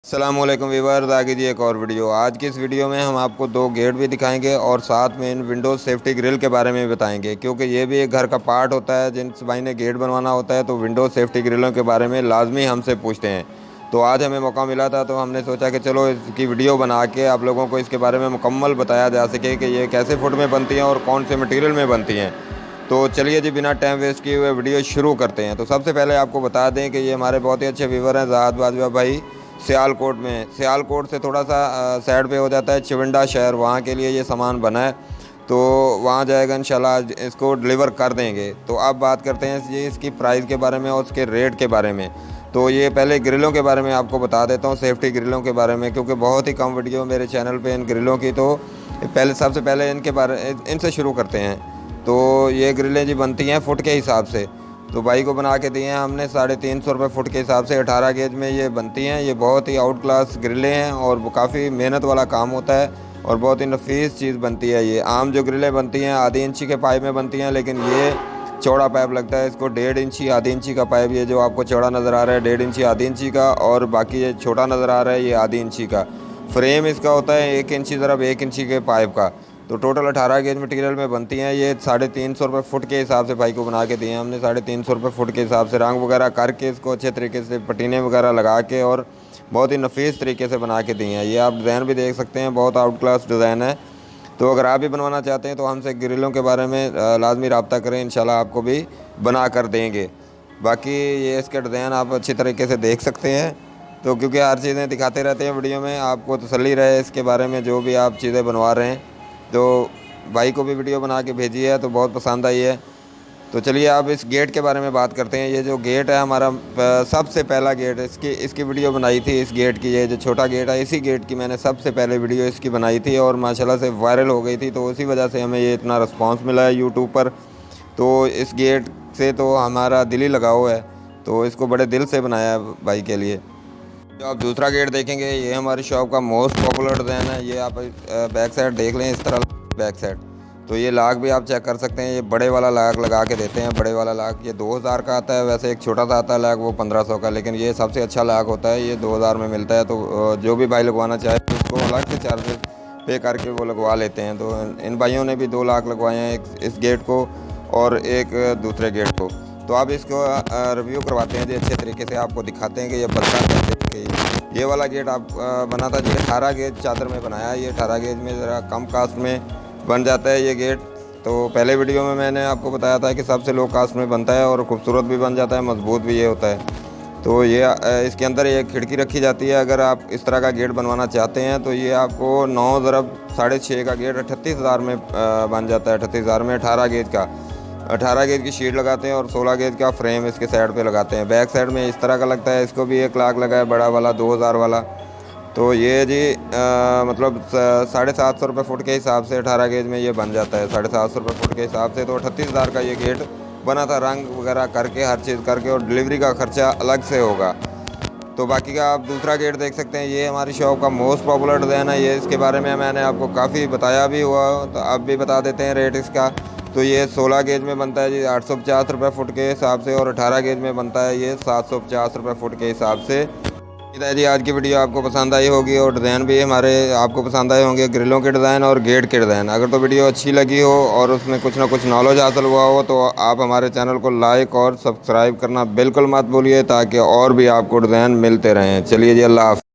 अस्सलामुअलैकुम वीवर्स, आगे जी एक और वीडियो। आज की इस वीडियो में हम आपको दो गेट भी दिखाएंगे और साथ में इन विंडोज़ सेफ्टी ग्रिल के बारे में भी बताएंगे, क्योंकि ये भी एक घर का पार्ट होता है। जिस भाई ने गेट बनवाना होता है तो विंडोज़ सेफ्टी ग्रिलों के बारे में लाजमी हमसे पूछते हैं। तो आज हमें मौका मिला था तो हमने सोचा कि चलो इसकी वीडियो बना के आप लोगों को इसके बारे में मुकम्मल बताया जा सके कि ये कैसे फुट में बनती हैं और कौन से मटीरियल में बनती हैं। तो चलिए जी, बिना टाइम वेस्ट किए हुए वीडियो शुरू करते हैं। तो सबसे पहले आपको बता दें कि ये हमारे बहुत ही अच्छे व्यूवर हैं, ज़ाहद बाजवा भाई, सियालकोट में। सियालकोट से थोड़ा सा साइड पे हो जाता है चिविंडा शहर, वहाँ के लिए ये सामान बना है। तो वहाँ जाएगा इंशाल्लाह, इसको डिलीवर कर देंगे। तो अब बात करते हैं ये इसकी प्राइस के बारे में और उसके रेट के बारे में। तो ये पहले ग्रिलों के बारे में आपको बता देता हूँ, सेफ्टी ग्रिलों के बारे में, क्योंकि बहुत ही कम वीडियो मेरे चैनल पे इन ग्रिलों की। तो पहले सबसे पहले इनसे शुरू करते हैं। तो ये ग्रिलें जी बनती हैं फुट के हिसाब से। तो भाई को बना के दिए हैं हमने 350 रुपये फुट के हिसाब से। 18 गेज में ये बनती हैं। ये बहुत ही आउट क्लास ग्रिलें हैं और काफ़ी मेहनत वाला काम होता है और बहुत ही नफीस चीज़ बनती है। ये आम जो ग्रिलें बनती हैं आधी इंची के पाइप में बनती हैं, लेकिन ये चौड़ा पाइप लगता है इसको। 1.5 इंची आधी इंची का पाइप, ये जो आपको चौड़ा नज़र आ रहा है 1.5 इंची आधी इंची का, और बाकी ये छोटा नज़र आ रहा है ये आधी इंची का। फ्रेम इसका होता है 1 इंची ज़रब 1 इंची के पाइप का। तो टोटल 18 गेज मटेरियल में बनती हैं। ये 350 रुपये फुट के हिसाब से भाई को बना के दिए हैं हमने। 350 रुपये फुट के हिसाब से रंग वगैरह करके इसको अच्छे तरीके से पटीने वगैरह लगा के और बहुत ही नफीस तरीके से बना के दिए हैं। ये आप डिज़ाइन भी देख सकते हैं, बहुत आउट क्लास डिज़ाइन है। तो अगर आप भी बनवाना चाहते हैं तो हमसे ग्रिलों के बारे में लाजमी रब्ता करें, इंशाल्लाह आपको भी बना कर देंगे। बाकी ये इसके डिज़ाइन आप अच्छी तरीके से देख सकते हैं। तो क्योंकि हर चीज़ें दिखाते रहते हैं वीडियो में, आपको तसल्ली रहे इसके बारे में जो भी आप चीज़ें बनवा रहे हैं। तो भाई को भी वीडियो बना के भेजी है तो बहुत पसंद आई है। तो चलिए अब इस गेट के बारे में बात करते हैं। ये जो गेट है हमारा सबसे पहला गेट, इसकी वीडियो बनाई थी इस गेट की। ये जो छोटा गेट है इसी गेट की मैंने सबसे पहले वीडियो इसकी बनाई थी और माशाल्लाह से वायरल हो गई थी। तो उसी वजह से हमें ये इतना रिस्पांस मिला है यूट्यूब पर। तो इस गेट से तो हमारा दिल ही लगाव है, तो इसको बड़े दिल से बनाया है भाई के लिए। जो आप दूसरा गेट देखेंगे ये हमारी शॉप का मोस्ट पॉपुलर डिज़ाइन है। ये आप बैक साइड देख लें, इस तरह बैक साइड। तो ये लाक भी आप चेक कर सकते हैं। ये बड़े वाला लाक लगा के देते हैं। बड़े वाला लाक ये 2000 का आता है। वैसे एक छोटा सा आता है लाक, वो 1500 का, लेकिन ये सबसे अच्छा लाक होता है। ये 2000 में मिलता है। तो जो भी भाई लगवाना चाहे उसको अलग से चार्जेस पे करके वो लगवा लेते हैं। तो इन भाइयों ने भी 2 लाख लगवाए हैं, एक इस गेट को और एक दूसरे गेट को। तो आप इसको रिव्यू करवाते हैं जी, अच्छे तरीके से आपको दिखाते हैं कि ये बनता कैसे। ये वाला गेट आप बना था जी 18 गेज चादर में बनाया है। ये 18 गेज में ज़रा कम कास्ट में बन जाता है ये गेट। तो पहले वीडियो में मैंने आपको बताया था कि सबसे लो कास्ट में बनता है और खूबसूरत भी बन जाता है, मजबूत भी ये होता है। तो ये इसके अंदर एक खिड़की रखी जाती है। अगर आप इस तरह का गेट बनवाना चाहते हैं तो ये आपको 9 ज़रब 6.5 का गेट 38,000 में बन जाता है। 38,000 में 18 गेज का, 18 गेज की शीट लगाते हैं और 16 गेज का फ्रेम इसके साइड पे लगाते हैं। बैक साइड में इस तरह का लगता है, इसको भी 1 लाख लगा है, बड़ा वाला 2000 वाला। तो ये जी मतलब 750 रुपये फुट के हिसाब से 18 गेज में ये बन जाता है। 750 रुपये फुट के हिसाब से तो 38,000 का ये गेट बना था, रंग वगैरह करके हर चीज़ करके, और डिलीवरी का ख़र्चा अलग से होगा। तो बाकी का आप दूसरा गेट देख सकते हैं। ये हमारी शॉप का मोस्ट पॉपुलर डिज़ाइन है। ये इसके बारे में मैंने आपको काफ़ी बताया भी हुआ, तो अब भी बता देते हैं रेट इसका। तो ये 16 गेज में बनता है जी 850 रुपये फुट के हिसाब से, और 18 गेज में बनता है ये 750 रुपये फुट के हिसाब से। उम्मीद है जी आज की वीडियो आपको पसंद आई होगी और डिज़ाइन भी हमारे आपको पसंद आए होंगे, ग्रिलों के डिज़ाइन और गेट के डिज़ाइन। अगर तो वीडियो अच्छी लगी हो और उसमें कुछ ना कुछ नॉलेज हासिल हुआ हो तो आप हमारे चैनल को लाइक और सब्सक्राइब करना बिल्कुल मत भूलिए, ताकि और भी आपको डिज़ाइन मिलते रहें। चलिए जी, अल्लाह हाफ़िज़।